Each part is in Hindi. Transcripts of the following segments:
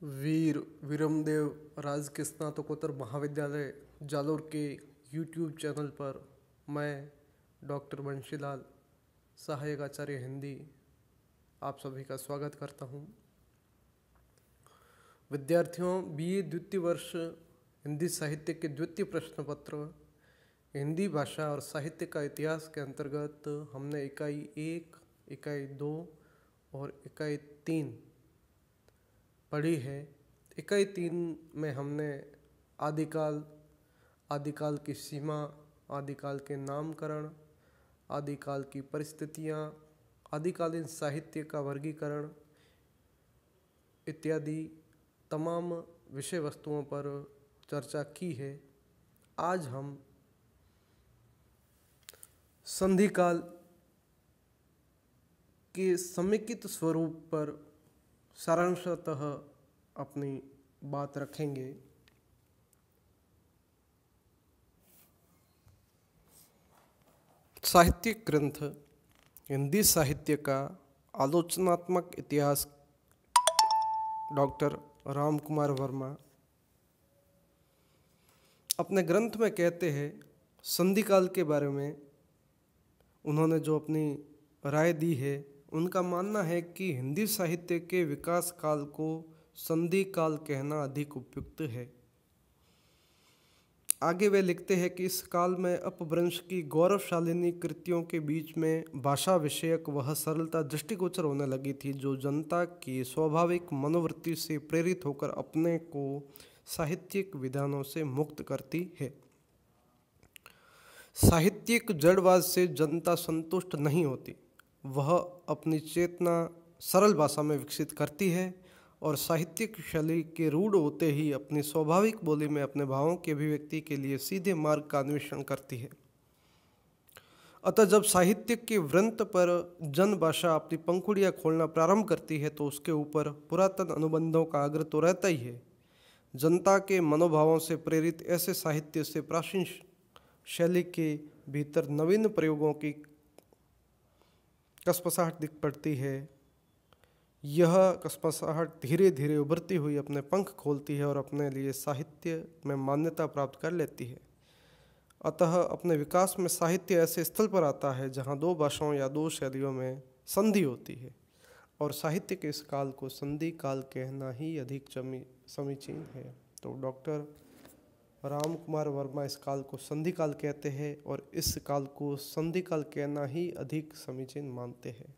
वीर विरमदेव राजकीय स्नातकोत्तर महाविद्यालय जालोर के यूट्यूब चैनल पर मैं डॉक्टर बंशीलाल सहायक आचार्य हिंदी आप सभी का स्वागत करता हूं। विद्यार्थियों, बीए द्वितीय वर्ष हिंदी साहित्य के द्वितीय प्रश्न पत्र हिंदी भाषा और साहित्य का इतिहास के अंतर्गत हमने इकाई 1, इकाई 2 और इकाई 3 पढ़ी है। इकाई 3 में हमने आदिकाल की सीमा, आदिकाल के नामकरण, आदिकाल की परिस्थितियाँ, आदिकालीन साहित्य का वर्गीकरण इत्यादि तमाम विषय वस्तुओं पर चर्चा की है। आज हम संधिकाल के समेकित स्वरूप पर सारांशतः अपनी बात रखेंगे। साहित्यिक ग्रंथ हिंदी साहित्य का आलोचनात्मक इतिहास डॉक्टर राम कुमार वर्मा अपने ग्रंथ में कहते हैं, संधिकाल के बारे में उन्होंने जो अपनी राय दी है, उनका मानना है कि हिंदी साहित्य के विकास काल को संधि काल कहना अधिक उपयुक्त है। आगे वे लिखते हैं कि इस काल में अपभ्रंश की गौरवशालिनी कृतियों के बीच में भाषा विषयक वह सरलता दृष्टिगोचर होने लगी थी जो जनता की स्वाभाविक मनोवृत्ति से प्रेरित होकर अपने को साहित्यिक विधानों से मुक्त करती है। साहित्यिक जड़वाद से जनता संतुष्ट नहीं होती, वह अपनी चेतना सरल भाषा में विकसित करती है और साहित्यिक शैली के रूढ़ होते ही अपनी स्वाभाविक बोली में अपने भावों की अभिव्यक्ति के लिए सीधे मार्ग का अन्वेषण करती है। अतः जब साहित्य के वृंत पर जन भाषा अपनी पंखुड़ियाँ खोलना प्रारंभ करती है तो उसके ऊपर पुरातन अनुबंधों का आग्रह तो रहता ही है। जनता के मनोभावों से प्रेरित ऐसे साहित्य से प्राचीन शैली के भीतर नवीन प्रयोगों की कसपसाहट दिख पड़ती है। यह कसपसाहट धीरे धीरे उभरती हुई अपने पंख खोलती है और अपने लिए साहित्य में मान्यता प्राप्त कर लेती है। अतः अपने विकास में साहित्य ऐसे स्थल पर आता है जहाँ दो भाषाओं या दो शैलियों में संधि होती है और साहित्य के इस काल को संधि काल कहना ही अधिक समीचीन है। तो डॉक्टर राम कुमार वर्मा इस काल को संधि काल कहते हैं और इस काल को संधि काल कहना ही अधिक समीचीन मानते हैं।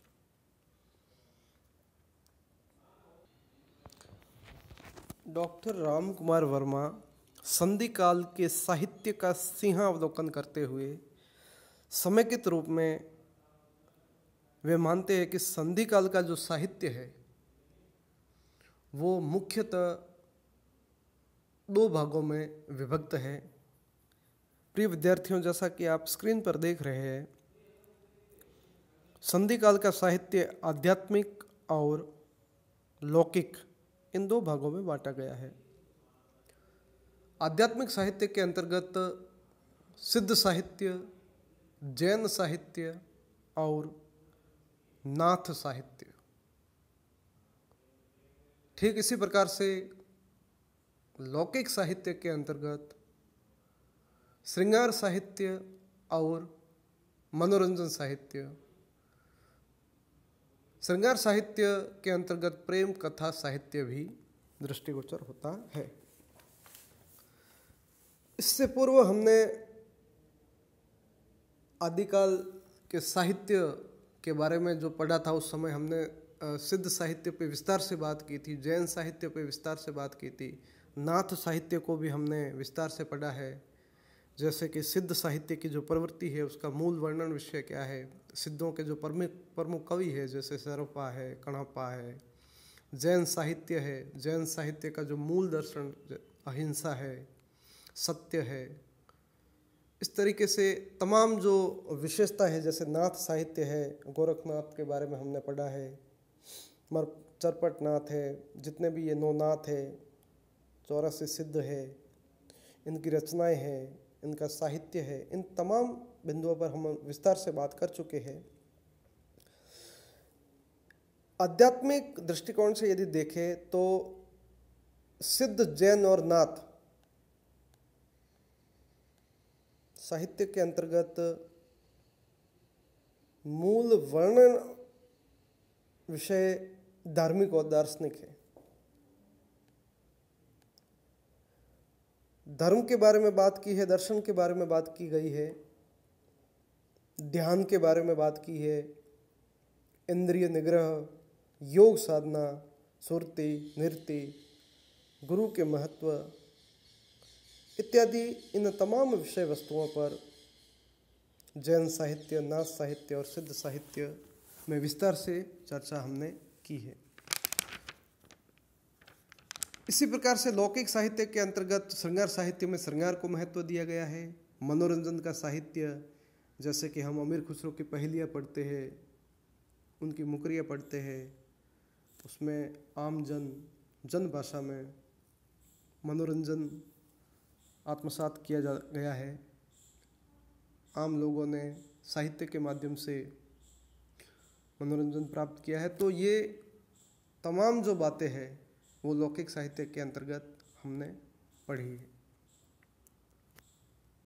डॉक्टर राम कुमार वर्मा संधि काल के साहित्य का सिंहावलोकन करते हुए समेकित रूप में वे मानते हैं कि संधि काल का जो साहित्य है वो मुख्यतः दो भागों में विभक्त है। प्रिय विद्यार्थियों, जैसा कि आप स्क्रीन पर देख रहे हैं, संधि काल का साहित्य आध्यात्मिक और लौकिक इन दो भागों में बांटा गया है। आध्यात्मिक साहित्य के अंतर्गत सिद्ध साहित्य, जैन साहित्य और नाथ साहित्य, ठीक इसी प्रकार से लौकिक साहित्य के अंतर्गत श्रृंगार साहित्य और मनोरंजन साहित्य, श्रृंगार साहित्य के अंतर्गत प्रेम कथा साहित्य भी दृष्टिगोचर होता है। इससे पूर्व हमने आदिकाल के साहित्य के बारे में जो पढ़ा था, उस समय हमने सिद्ध साहित्य पे विस्तार से बात की थी, जैन साहित्य पे विस्तार से बात की थी, नाथ साहित्य को भी हमने विस्तार से पढ़ा है। जैसे कि सिद्ध साहित्य की जो प्रवृत्ति है उसका मूल वर्णन विषय क्या है, सिद्धों के जो प्रमुख कवि है जैसे सरपा है, कणप्पा है। जैन साहित्य है, जैन साहित्य का जो मूल दर्शन अहिंसा है, सत्य है। इस तरीके से तमाम जो विशेषता है, जैसे नाथ साहित्य है, गोरखनाथ के बारे में हमने पढ़ा है, चरपट नाथ है, जितने भी ये 9 नाथ है, 84 सिद्ध है, इनकी रचनाएं हैं, इनका साहित्य है, इन तमाम बिंदुओं पर हम विस्तार से बात कर चुके हैं। आध्यात्मिक दृष्टिकोण से यदि देखें तो सिद्ध, जैन और नाथ साहित्य के अंतर्गत मूल वर्णन विषय धार्मिक और दार्शनिक है। धर्म के बारे में बात की है, दर्शन के बारे में बात की गई है, ध्यान के बारे में बात की है, इंद्रिय निग्रह, योग साधना, सुरति, नृत्य, गुरु के महत्व इत्यादि इन तमाम विषय वस्तुओं पर जैन साहित्य, नाथ साहित्य और सिद्ध साहित्य में विस्तार से चर्चा हमने की है। इसी प्रकार से लौकिक साहित्य के अंतर्गत श्रृंगार साहित्य में श्रृंगार को महत्व दिया गया है। मनोरंजन का साहित्य, जैसे कि हम अमीर खुसरो की पहेलियाँ पढ़ते हैं, उनकी मुकरियाँ पढ़ते हैं, उसमें आम जन भाषा में मनोरंजन आत्मसात किया गया है। आम लोगों ने साहित्य के माध्यम से मनोरंजन प्राप्त किया है। तो ये तमाम जो बातें हैं वो लौकिक साहित्य के अंतर्गत हमने पढ़ी है।